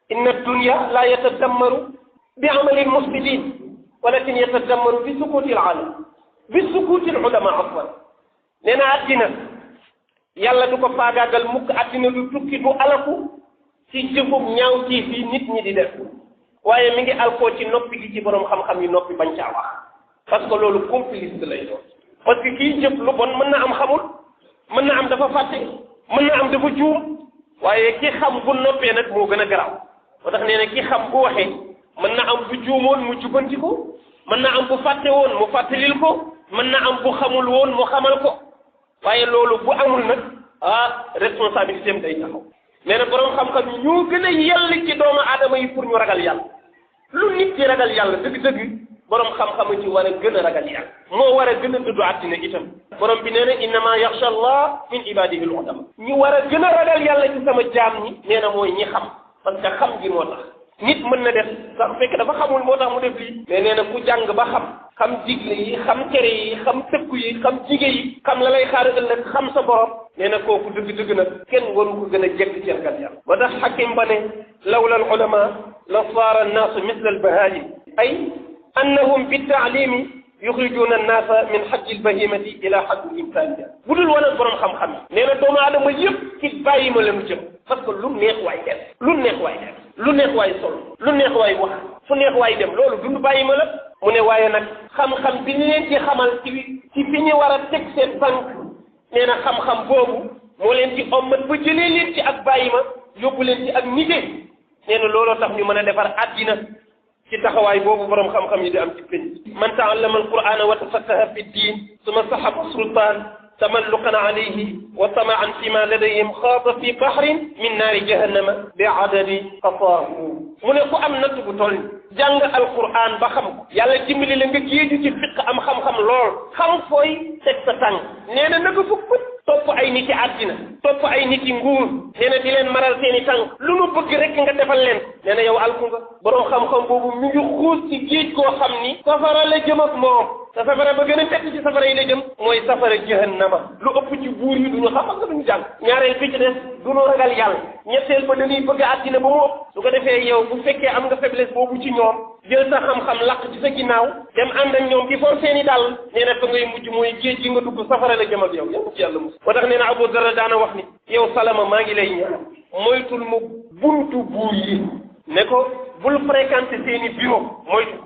inna dunya la yatadammaru bi amali lmufsidin walakin yatadammaru bi sukuti alalam bi sukuti alulama afwan nee na addina yàlla du ko faagaagal mukk addina du tukki du alaku ci jëfum ñaaw ci fii nit ñi di def waaye mi ngi alkoo ci noppi gi ci borom xam-xam yi noppi bañ caa wax parce que loolu complice lay doon parce que kii jëf lu bon mën na am xamul mën na am dafa fàtte mën na am dafa juum waaye ki xam bu noppee nag moo gën a garaaw moo tax nee na ki xam bu waxee mën na am bu juumoon mu jubanti ko mën na am bu fàtte woon mu fàttalil ko mën na am bu xamul woon mu xamal ko waaye loolu bu amul nag responsabilité am day taxaw nee na borom xam-xam yi ñoo gën a yell ci doomu aadama yi pour ñu ragal yàlla lu nit ci ragal yàlla dëgg-dëgg borom xam-xam ci war a gën a ragal yàlla moo war a gën a dëddu àddina itam borom bi nee na innama yaxsha allah min ibadihi al-ulama ñu war a gën a ragal yàlla ci sama jaam ñi nee na mooy ñi xam parce que xam gi moo tax nit mën na def sax fekk dafa xamul moo tax mu def lii mais nee na ku jàng ba xam digle yi xam tere yi xam tëkku yi xam jige yi xam la lay xaar ëllëg xam sa borom nee na kooku dëgg-dëgg nag kenn waru ko gën a jekk ci ragal yàlla ba tax xakim ba ne lawla al ulama la saara annaasu misla al bahaim ay annahum bi taalimi yuxrijuuna annaasa min xajji albahimati ila xajji insaniya bu dul woon ak borom xam-xam yi nee na doomu aadama yëpp ci bàyyi ma leen jëm parce que lu neex waay def lu neex waay def lu neex waay sol lu neex waay wax fu neex waay dem loolu dund bàyyi ma la mu ne waaye nag xam-xam bi ñu leen ci xamal ci fi ñu war a teg seen tànk nee na xam-xam boobu moo leen ci ommat ba jëlee leen ci ak bàyyi ma yóbbu leen ci ak nite nee na looloo tax ñu mën a defar àddina ci taxawaay boobu borom xam-xam yi di am ci pénc man taallama alqur'ana wa tafaqaha fi ddin suma sahaba sultan tamalluqan alayhi wa tamaan fi ma ladayhim xaata fi bahrin min naari jahannama bi adadi qataahu mu ne ku am natt bu toll jàng alqur'an ba xam ko yàlla dimbali la nga géeju ci fiq am xam-xam lool xam fooy teg sa tànk nee na nanga fukk topp ay nit yi àddina topp ay nit yi nguur nee na di leen maral seen i tànk lu nu bëgg rek nga defal leen nee na yow alku nga borom xam-xam boobu mi ngi xuus ci géej koo xam ni safara la jëm ak moom te safara ba gën a fekk ci safara yi la jëm mooy safara jahannama lu ëpp ci buur yi duñu xam nga duñu jàng ñaareel bi ci des duñu ragal yàlla ñetteel ba dañuy bëgg àddina ba mu ëpp su ko defee yow bu fekkee am nga faiblesse boobu ci ñoom jël sa xam-xam laq ci sa ginnaaw dem ànd ak ñoom di for seen i dàll nee na fa ngay mujj mooy géej gi nga dugg safara la jëm ak yow yàlla ci yàlla mus moo tax nee na Abu Darda daana wax ni yow Salama maa ngi lay ñaan moytul mu buntu buur yi ne ko bul fréquenté seen i bureau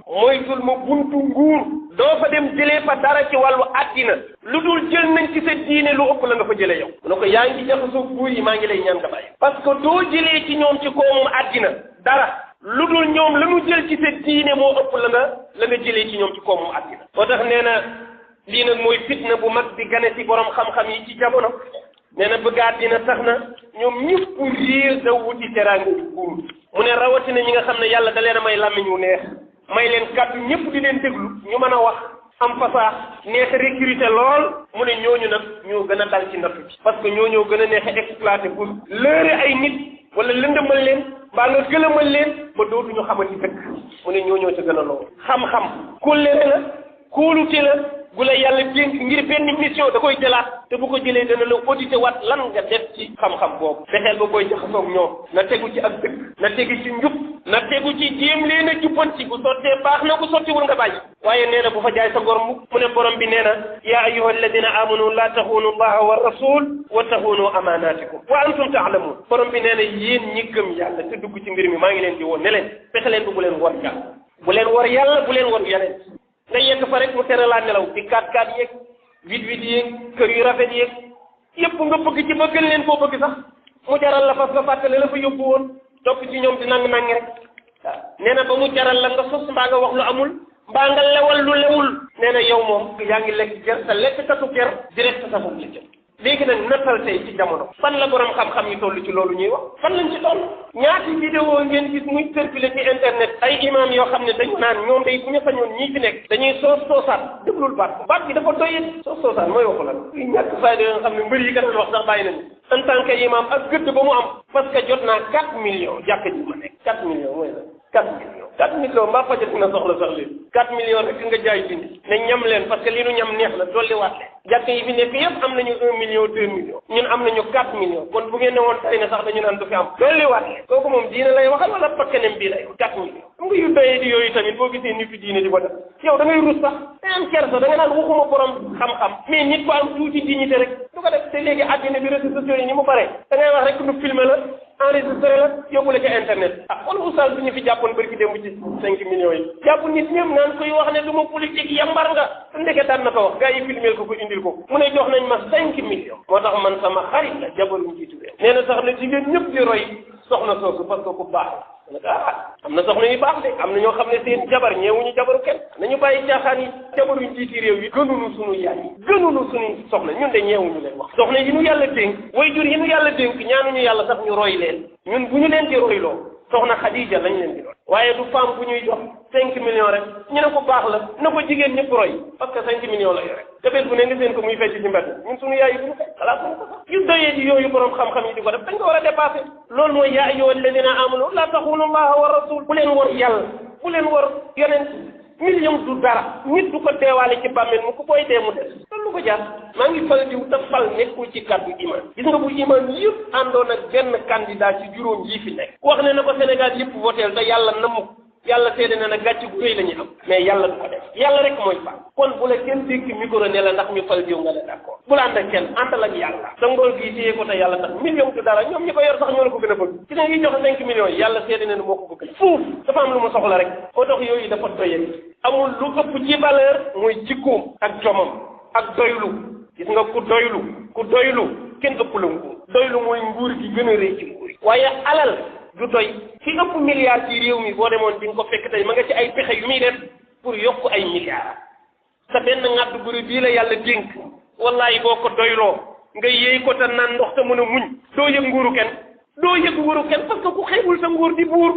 moytul mu buntu nguur doo fa dem jëlee fa dara ci wàllu àddina lu dul jël nañ ci sa diine lu ëpp la nga fa jëlee yow mu ne ko yaa ngi jaxasoo buur yi maa ngi lay ñaan nga bàyyi parce que doo jëlee ci ñoom ci koomum àddina dara lu dul ñoom la ñu jël ci sa diine moo ëpp la nga jëlee ci ñoom ci koomum àddina moo tax nee na lii nag mooy fitna bu mag bi gane ci borom xam-xam yi ci jamono nee na bëgg àddina tax na ñoom ñëpp riir da wuti teraanga buur mu ne rawatina ñi nga xam ne yàlla da leen a may làmmiñ wu neex may leen kàddu ñëpp di leen déglu ñu mën a wax am fasaax neex a recruter lool mu ne ñooñu nag ñoo gën a dal ci nattu bi parce que ñoo gën a neex a exploiter pour lëre ay nit wala lëndëmal leen mbaa nga gëlëmal leen ba dootuñu xamante dëkk mu ne ñoo ca gën a lool xam-xam kóllëre la kóolute la gu la yàlla dénk ngir benn mission da koy jëlaat te bu ko jëlee dana la audité waat lan nga def ci xam-xam boobu fexeel ba booy jaxasoog ñoom na tegu ci ak dëkk na tegu ci njub na tegu ci jéem leen a jubbanti bu sottee baax na bu sottiwul nga bàyyi waaye nee na bu fa jaay sa gor mu ne borom bi nee na yaa ayyuha alladina amanu la taxunu allaha wa rasul wa taxunu amanatikum wa antum taalamun borom bi nee na yéen ñi gëm yàlla te dugg ci mbir mi maa ngi leen di woon ne leen fexe leen bu leen war yàlla bu leen war yàlla bu leen war yeneen nga yegg fa rek mu tere laa nelaw di 4x4 yeeg 8x8 yeeg kër yu rafet yeeg yëpp nga bëgg ci ba gën leen koo bëgg sax mu jaral la fas nga fàttale la fa yóbbu woon topp ci ñoom di nang-nangi rek waaw nee na ba mu jaral la nga sos mbaa nga wax lu amul mbaa nga lewal lu lewul nee na yow moom yaa ngi lekk ger sa lekk tatu ger direct sa bopp la jëm léegi nag nattal tey ci jamono fan la borom xam-xam yi toll ci loolu ñuy wax fan lañ ci toll ñaati vidéo ngeen gis muy circulé ci internet ay imam yoo xam ne dañu naan ñoom day bu ñu sañoon ñii fi nekk dañuy soosaat déglul baat bi dafa doyet soosaat mooy waxu la luy ñàkk fayda yoo xam ne mbër yi ka doon wax sax bàyyi nañu en tant que imam ak gëdd ba mu am parce que jot naa 4 millions jàkka ji ma nekk 4 millions mooy la millions 4 millions mbaa fajat na soxla sax leen 4 millions rek nga jaay dindi ne ñam leen parce que li nu ñam neex na dolliwaat leen jàkk yi fi nekk yëpp am nañu 1 million 2 millions ñun am nañu 4 millions kon bu ngeen ne woon tey na sax dañu naan du fi am dolliwaat leen kooku moom diine lay waxal wala pakkanem bii lay wax 4 millions xam nga yu doyee di yooyu tamit boo gisee nit fi diine di ko def yow da ngay rus sax day am kersa da nga naan waxuma borom xam-xam mais nit ko am tuuti dignité rek du ko def te léegi àddina bi réseaux sociaux yi ni mu bare da ngay wax rek nu filmer la enregistré la yóbbu la ca internet wala oustaz bi ñu fi jàppoon barki démb ci 5 millions yi jàpp nit ñëpp naan koy wax ne du ma politique yambar nga ndeke daan na ko wax gars yi filmé ko indil ko mu ne jox nañ ma 5 millions moo tax man sama xarit la jabaru njiitu réew nee na sax na jigéen ñëpp di roy soxna soosu parce que ku baax la am na soxna yu baax de am na ñoo xam ne seen jabar ñeewuñu jabaru kenn nañu bàyyi caaxaan yi jabaru njiiti réew yi gënuñu suñu yaay yi gënuñu suñu soxna ñun de ñeewuñu leen wax soxna yi nu yàlla dénk way jur yi nu yàlla dénk ñaanuñu yàlla sax ñu roy leen ñun bu ñu leen di royloo soxna Khadija lañ leen di roy waaye du femme bu ñuy jox 5 millions rek ñu ne ko baax la na ko jigéen ñëpp roy parce que 5 millions la yore te bés bu ne nga seen ko muy fecc ci mbedd ñun suñu yaay yi duñu fecc xalaat suñu ko sax yu doyee di yooyu borom xam-xam yi di ko def dañ ko war a dépassé loolu mooy yaa ayyuha alladina amanu la taxunu allaha wa rasul bu leen war yàlla bu leen war yonent million du dara nit du ko deewaale ci bàmmeel mu ko booy dee mu des loolu lu ko jaar maa ngi fal diw te fal nekkul ci kàddu iman gis nga bu iman yëpp àndoon ak benn candidat ci juróom yi fi nekk wax ne na ko Sénégal yëpp voteel te yàlla namu yàlla seede na ne gàcc gu rëy la ñu am mais yàlla du ko def yàlla rek mooy fal kon bu la kenn dékk micro ne la ndax ñu fal diw nga la d'accord bu la ànd ak kenn àndal ak yàlla sa ngool gii téye ko te yàlla tax million du dara ñoom ñi ko yor sax ñoo la ko gën a bëgg ci ne ngi joxe 5 millions yi yàlla seede na ne moo ko bëgg fuuf dafa am lu mu soxla rek moo tax yooyu dafa doyee amul lu ëpp ci valeur muy jikkoom ak jomam ak doylu gis nga ku doylu kenn ëpp la nguur doylu mooy nguur gi gën a rëy ci nguur yi waaye alal du doy ci ëpp milliards ci réew mi boo demoon di nga ko fekk tey ma nga ci ay pexe yu muy def pour yokk ay milliards sa benn ngàdd guri bii la yàlla dénk wallahi boo ko doyloo nga yéey ko te naan ndox te mën a muñ doo yëg nguuru kenn parce que ku xeebul sa nguur di buur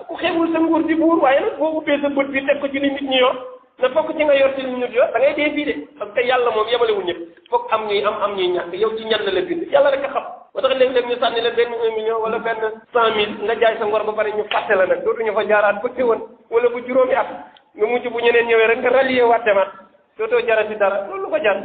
ku xeebul sa nguur di buur waaye nag boo ubbee sa bët bi teg ko ci li nit ñi yor na fokk ci nga yor ci li nit yor da ngay dee fii de parce que yàlla moom yemalewul ñëpp fokk am ñuy ñàkk yow ci ñan la bind yàlla rek a xam moo tax léeg-léeg ñu sànni la benn 1 million wala benn 100 000 nga jaay sa ngor ba pare ñu fàtte la nag dootuñu fa jaaraat ba teewoon wala bu juróomi at nga mujj bu ñeneen ñëwee rek nga rallier waat demaat dootoo jarati dara loolu lu ko jar